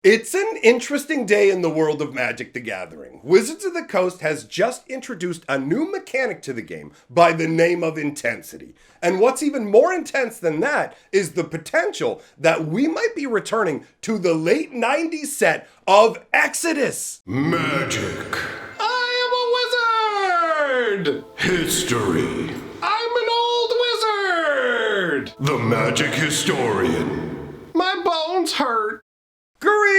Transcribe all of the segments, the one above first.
It's an interesting day in the world of Magic the Gathering. Wizards of the Coast has just introduced a new mechanic to the game by the name of Intensity. And what's even more intense than that is the potential that we might be returning to the late 90s set of Exodus. Magic. I am a wizard! History. I'm an old wizard! The magic historian. My bones hurt. Greetings!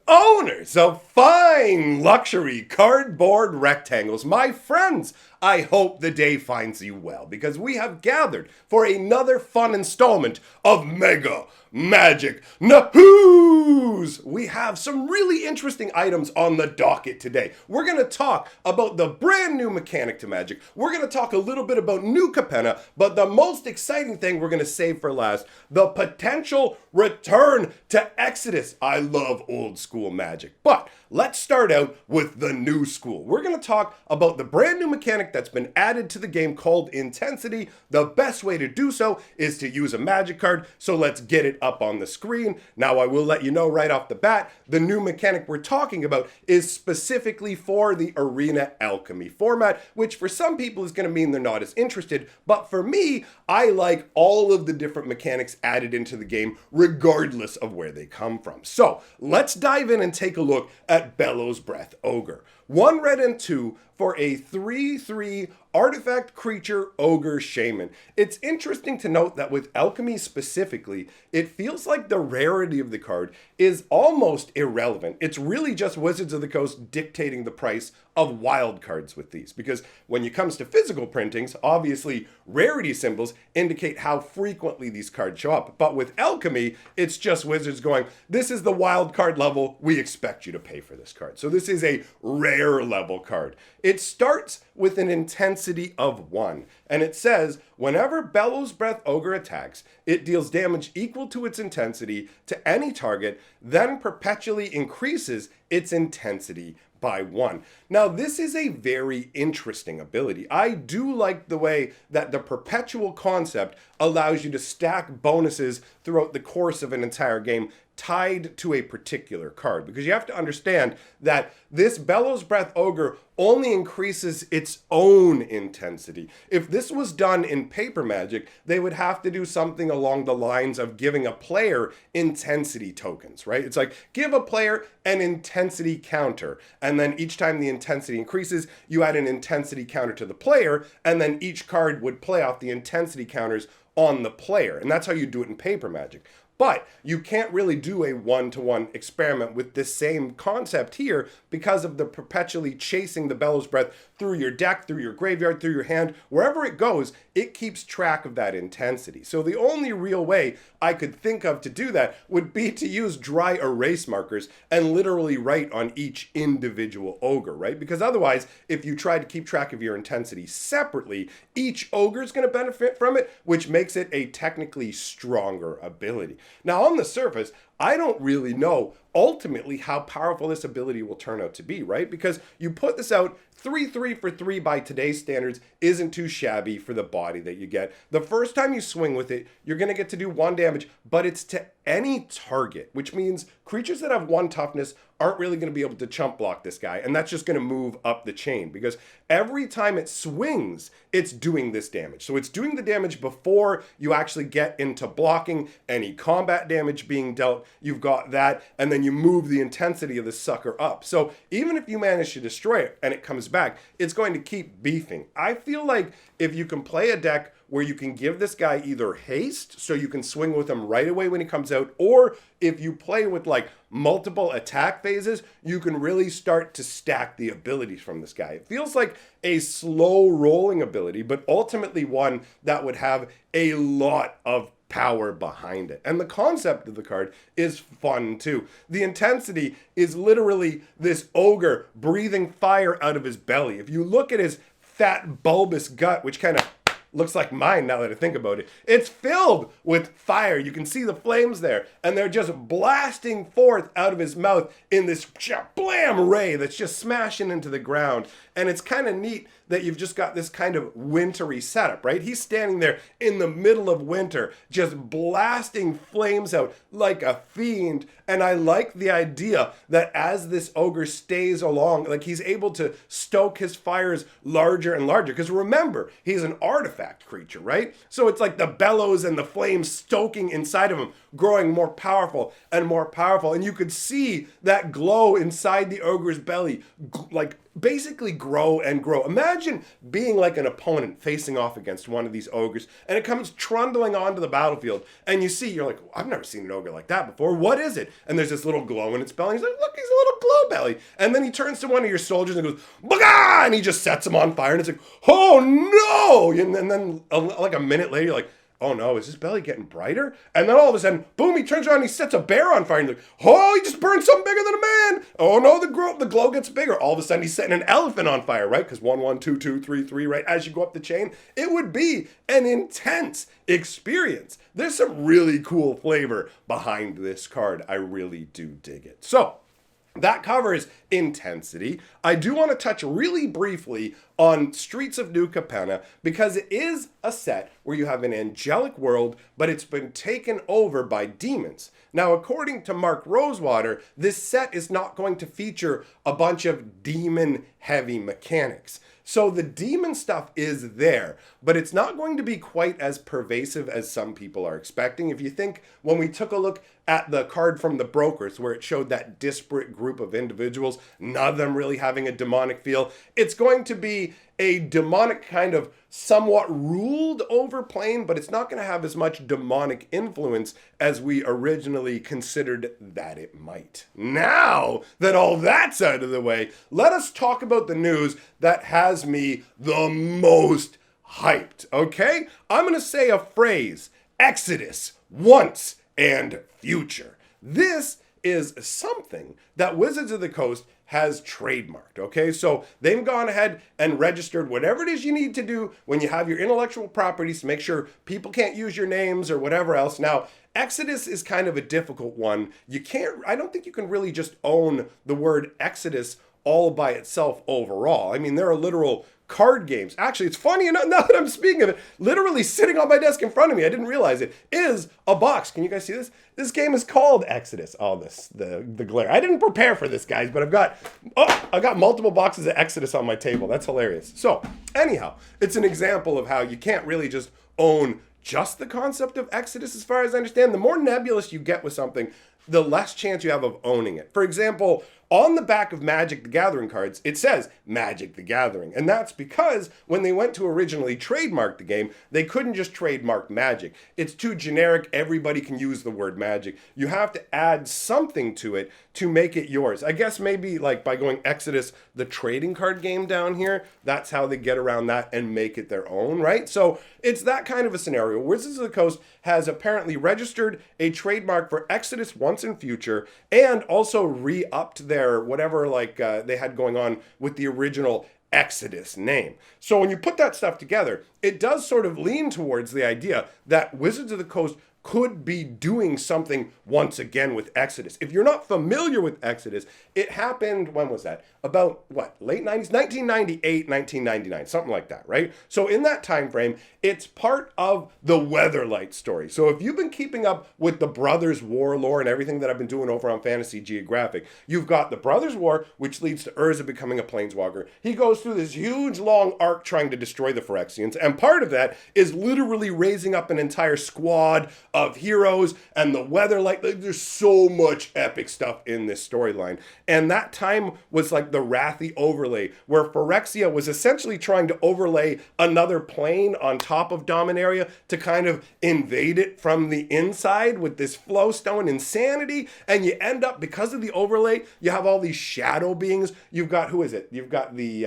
Owners of fine luxury cardboard rectangles, my friends, I hope the day finds you well because we have gathered for another fun installment of Mega Magic Nahoos! We have some really interesting items on the docket today. We're going to talk about the brand new mechanic to Magic. We're going to talk a little bit about New Capenna, but the most exciting thing we're going to save for last, the potential return to Exodus. I love old school Magic, but let's start out with the new school. We're going to talk about the brand new mechanic that's been added to the game called Intensity. The best way to do so is to use a Magic card, so let's get it up on the screen. Now I will let you know right off the bat, the new mechanic we're talking about is specifically for the Arena Alchemy format, which for some people is going to mean they're not as interested, but for me, I like all of the different mechanics added into the game regardless of where they come from. So let's dive in and take a look at Bellows Breath Ogre. 1 red and 2 for a 3/3 artifact creature ogre shaman. It's interesting to note that with alchemy specifically, it feels like the rarity of the card is almost irrelevant. It's really just Wizards of the Coast dictating the price of wild cards with these, because when it comes to physical printings, obviously rarity symbols indicate how frequently these cards show up. But with alchemy, it's just Wizards going, this is the wild card level, we expect you to pay for this card. So this is a rare level card. It starts with an intensity of 1, and it says, whenever Bellows Breath Ogre attacks, it deals damage equal to its intensity to any target, then perpetually increases its intensity by 1. Now, this is a very interesting ability. I do like the way that the perpetual concept allows you to stack bonuses throughout the course of an entire game tied to a particular card, because you have to understand that this Bellows Breath Ogre only increases its own intensity. If this was done in paper Magic, they would have to do something along the lines of giving a player intensity tokens, right? It's like, give a player an intensity counter, and then each time the intensity increases, you add an intensity counter to the player, and then each card would play off the intensity counters on the player. And that's how you do it in paper Magic. But you can't really do a one-to-one experiment with this same concept here because of the perpetually chasing the Bellows Breath through your deck, through your graveyard, through your hand. Wherever it goes, it keeps track of that intensity. So the only real way I could think of to do that would be to use dry erase markers and literally write on each individual ogre, right? Because otherwise, if you try to keep track of your intensity separately, each ogre is going to benefit from it, which makes it a technically stronger ability. Now, on the surface, I don't really know ultimately how powerful this ability will turn out to be, right? Because you put this out, 3/3 for 3 by today's standards isn't too shabby for the body that you get. The first time you swing with it, you're going to get to do 1 damage, but it's to any target, which means creatures that have 1 toughness aren't really going to be able to chump block this guy, and that's just going to move up the chain, because every time it swings, it's doing this damage. So it's doing the damage before you actually get into blocking any combat damage being dealt. You've got that, and then you move the intensity of the sucker up. So even if you manage to destroy it and it comes back, it's going to keep beefing. I feel like if you can play a deck where you can give this guy either haste, so you can swing with him right away when he comes out, or if you play with like multiple attack phases, you can really start to stack the abilities from this guy. It feels like a slow rolling ability, but ultimately one that would have a lot of power behind it. And the concept of the card is fun too. The intensity is literally this ogre breathing fire out of his belly. If you look at his fat bulbous gut, which kind of looks like mine now that I think about it, it's filled with fire. You can see the flames there, and they're just blasting forth out of his mouth in this blam ray that's just smashing into the ground. And it's kind of neat that you've just got this kind of wintry setup, right? He's standing there in the middle of winter, just blasting flames out like a fiend. And I like the idea that as this ogre stays along, like he's able to stoke his fires larger and larger. Because remember, he's an artifact creature, right? So it's like the bellows and the flames stoking inside of him, growing more powerful and more powerful. And you could see that glow inside the ogre's belly, like basically grow and grow. Imagine being like an opponent facing off against one of these ogres, and it comes trundling onto the battlefield, and you see, you're like, I've never seen an ogre like that before. What is it? And there's this little glow in its belly. He's like, look, he's a little glow belly. And then he turns to one of your soldiers and goes, Baga! And he just sets him on fire, and it's like, oh no! And then like a minute later, you're like, oh no, is his belly getting brighter? And then all of a sudden, boom, he turns around and he sets a bear on fire. And you're like, oh, he just burned something bigger than a man. Oh no, the glow gets bigger. All of a sudden, he's setting an elephant on fire, right? Because 1, 1, 2, 2, 3, 3, right? As you go up the chain, it would be an intense experience. There's some really cool flavor behind this card. I really do dig it. So, that covers intensity. I do want to touch really briefly on Streets of New Capenna because it is a set where you have an angelic world, but it's been taken over by demons. Now, according to Mark Rosewater, this set is not going to feature a bunch of demon-heavy mechanics. So the demon stuff is there, but it's not going to be quite as pervasive as some people are expecting. If you think when we took a look at the card from the Brokers, where it showed that disparate group of individuals, none of them really having a demonic feel, it's going to be a demonic kind of somewhat ruled over plane, but it's not going to have as much demonic influence as we originally considered that it might. Now that all that's out of the way, let us talk about the news that has me the most hyped, okay? I'm going to say a phrase, Exodus, once and future. This is something that Wizards of the Coast has trademarked, okay? So they've gone ahead and registered whatever it is you need to do when you have your intellectual properties to make sure people can't use your names or whatever else. Now, Exodus is kind of a difficult one. I don't think you can really just own the word Exodus all by itself overall. I mean, there are literal card games. Actually, it's funny enough, now that I'm speaking of it, literally sitting on my desk in front of me, I didn't realize it, is a box. Can you guys see this? This game is called Exodus. Oh, the glare. I didn't prepare for this, guys, but I've got multiple boxes of Exodus on my table. That's hilarious. So, anyhow, it's an example of how you can't really just own just the concept of Exodus as far as I understand. The more nebulous you get with something, the less chance you have of owning it. For example, on the back of Magic the Gathering cards, it says Magic the Gathering. And that's because when they went to originally trademark the game, they couldn't just trademark Magic. It's too generic. Everybody can use the word Magic. You have to add something to it to make it yours. I guess maybe like by going Exodus, the trading card game down here, that's how they get around that and make it their own, right? So it's that kind of a scenario. Wizards of the Coast has apparently registered a trademark for Exodus once and future, and also re-upped their whatever they had going on with the original Exodus name. So when you put that stuff together, it does sort of lean towards the idea that Wizards of the Coast could be doing something once again with Exodus. If you're not familiar with Exodus, it happened, when was that? About, late 90s? 1998, 1999, something like that, right? So in that time frame, it's part of the Weatherlight story. So if you've been keeping up with the Brothers War lore and everything that I've been doing over on Fantasy Geographic, you've got the Brothers War, which leads to Urza becoming a planeswalker. He goes through this huge, long arc trying to destroy the Phyrexians, and part of that is literally raising up an entire squad of heroes and the Weatherlight. There's so much epic stuff in this storyline. And that time was like the Wrathy overlay, where Phyrexia was essentially trying to overlay another plane on top of Dominaria to kind of invade it from the inside with this Flowstone insanity. And you end up, because of the overlay, you have all these shadow beings. You've got, who is it? You've got the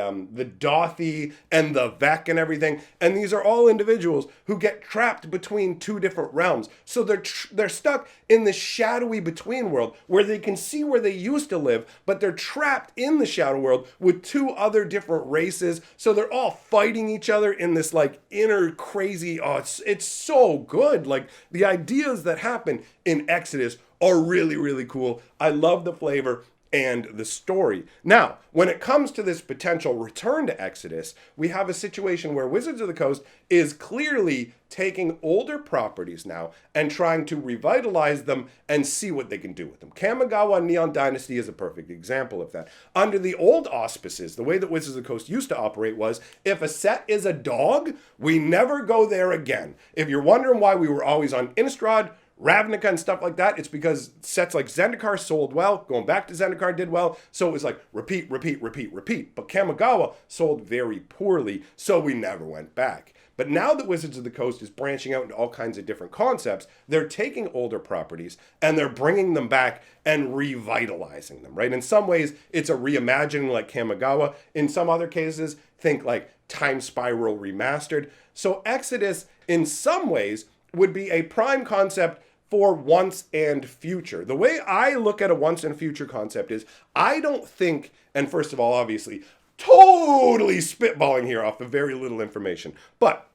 Dothy and the Vec and everything. And these are all individuals who get trapped between two different realms. So they're stuck in the shadowy between world where they can see where they used to live, but they're trapped in the shadow world with two other different races. So they're all fighting each other in this like inner crazy, it's so good. Like the ideas that happen in Exodus are really, really cool. I love the flavor. and the story. Now, when it comes to this potential return to Exodus, we have a situation where Wizards of the Coast is clearly taking older properties now and trying to revitalize them and see what they can do with them. Kamigawa Neon Dynasty is a perfect example of that. Under the old auspices, the way that Wizards of the Coast used to operate was, if a set is a dog, we never go there again. If you're wondering why we were always on Innistrad, Ravnica and stuff like that, it's because sets like Zendikar sold well, going back to Zendikar did well, so it was like repeat, repeat, repeat, repeat. But Kamigawa sold very poorly, so we never went back. But now that Wizards of the Coast is branching out into all kinds of different concepts, they're taking older properties and they're bringing them back and revitalizing them, right? In some ways, it's a reimagining like Kamigawa. In some other cases, think like Time Spiral Remastered. So Exodus, in some ways, would be a prime concept for once and future. The way I look at a once and future concept is, I don't think, and first of all, obviously, totally spitballing here off of very little information, but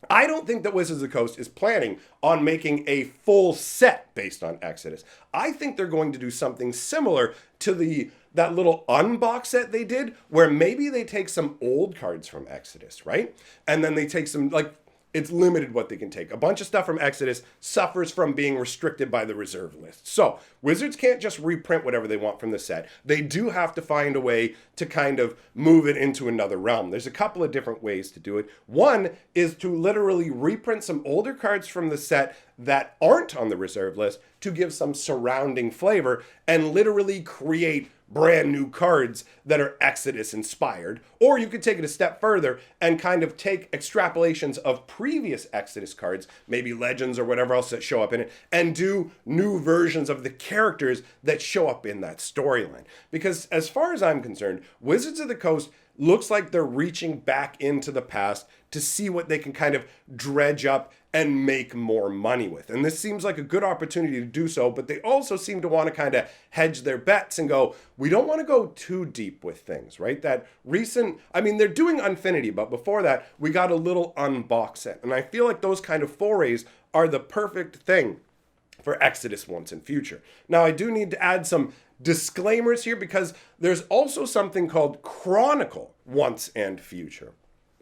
I don't think that Wizards of the Coast is planning on making a full set based on Exodus. I think they're going to do something similar to that little unbox set they did, where maybe they take some old cards from Exodus, right? And then they take some, like, it's limited what they can take. A bunch of stuff from Exodus suffers from being restricted by the reserve list. So Wizards can't just reprint whatever they want from the set. They do have to find a way to kind of move it into another realm. There's a couple of different ways to do it. One is to literally reprint some older cards from the set that aren't on the reserve list to give some surrounding flavor and literally create brand new cards that are Exodus inspired. Or you could take it a step further and kind of take extrapolations of previous Exodus cards, maybe legends or whatever else that show up in it, and do new versions of the characters that show up in that storyline. Because as far as I'm concerned, Wizards of the Coast looks like they're reaching back into the past to see what they can kind of dredge up and make more money with. And this seems like a good opportunity to do so, but they also seem to want to kind of hedge their bets and go, we don't want to go too deep with things, right? That recent, I mean, they're doing Unfinity, but before that, we got a little unbox set. And I feel like those kind of forays are the perfect thing for Exodus once and future. Now, I do need to add some disclaimers here, because there's also something called Chronicle once and future,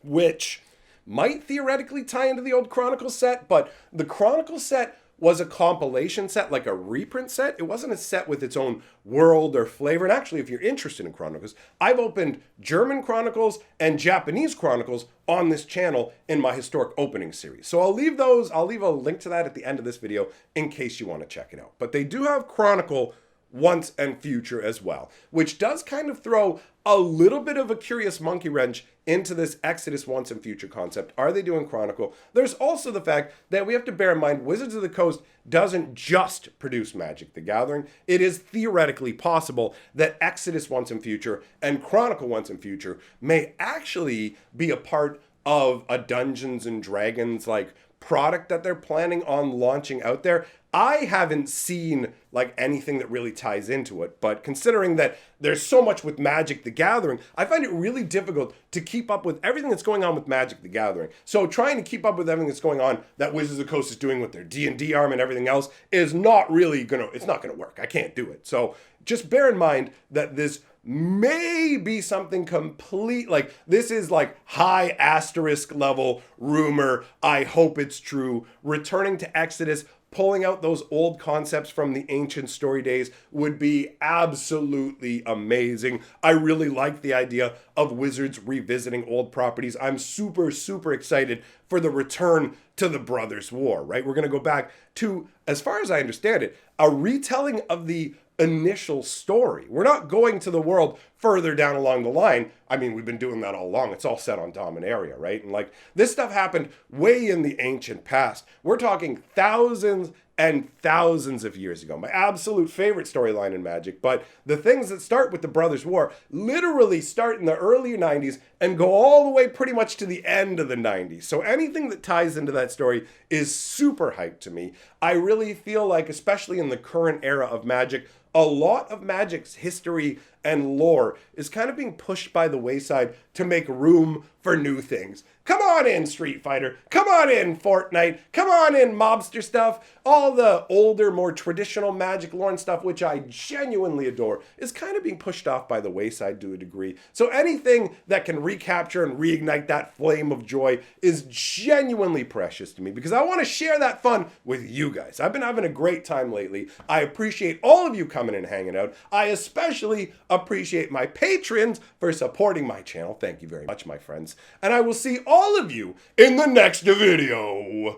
which might theoretically tie into the old Chronicle set, but the Chronicle set was a compilation set, like a reprint set. It wasn't a set with its own world or flavor. And actually, if you're interested in Chronicles, I've opened German Chronicles and Japanese Chronicles on this channel in my historic opening series. So I'll leave a link to that at the end of this video in case you want to check it out. But they do have Chronicle once and future as well, which does kind of throw a little bit of a curious monkey wrench into this Exodus once and future concept. Are they doing Chronicle? There's also the fact that we have to bear in mind Wizards of the Coast doesn't just produce Magic the Gathering. It is theoretically possible that Exodus once and future and Chronicle once and future may actually be a part of a Dungeons and Dragons like product that they're planning on launching out there. I haven't seen like anything that really ties into it, but considering that there's so much with Magic the Gathering, I find it really difficult to keep up with everything that's going on with Magic the Gathering. So trying to keep up with everything that's going on that Wizards of the Coast is doing with their D&D arm and everything else is not really it's not gonna work. I can't do it. So just bear in mind that this may be something complete, like this is like high asterisk level rumor. I hope it's true. Returning to Exodus, pulling out those old concepts from the ancient story days would be absolutely amazing. I really like the idea of Wizards revisiting old properties. I'm super, super excited for the return to the Brothers' War, right? We're going to go back to, as far as I understand it, a retelling of the initial story. We're not going to the world further down along the line. I mean, we've been doing that all along. It's all set on Dominaria, right? And like this stuff happened way in the ancient past. We're talking thousands and thousands of years ago. My absolute favorite storyline in Magic, but the things that start with the Brothers' War literally start in the early 90s and go all the way pretty much to the end of the 90s. So anything that ties into that story is super hyped to me. I really feel like, especially in the current era of Magic, a lot of Magic's history and lore is kind of being pushed by the wayside to make room for new things. Come on in, Street Fighter. Come on in, Fortnite. Come on in, mobster stuff. All the older, more traditional Magic lore and stuff, which I genuinely adore, is kind of being pushed off by the wayside to a degree. So anything that can recapture and reignite that flame of joy is genuinely precious to me, because I want to share that fun with you guys. I've been having a great time lately. I appreciate all of you coming and hanging out. I especially appreciate my patrons for supporting my channel. Thank you very much, my friends. And I will see all of you in the next video.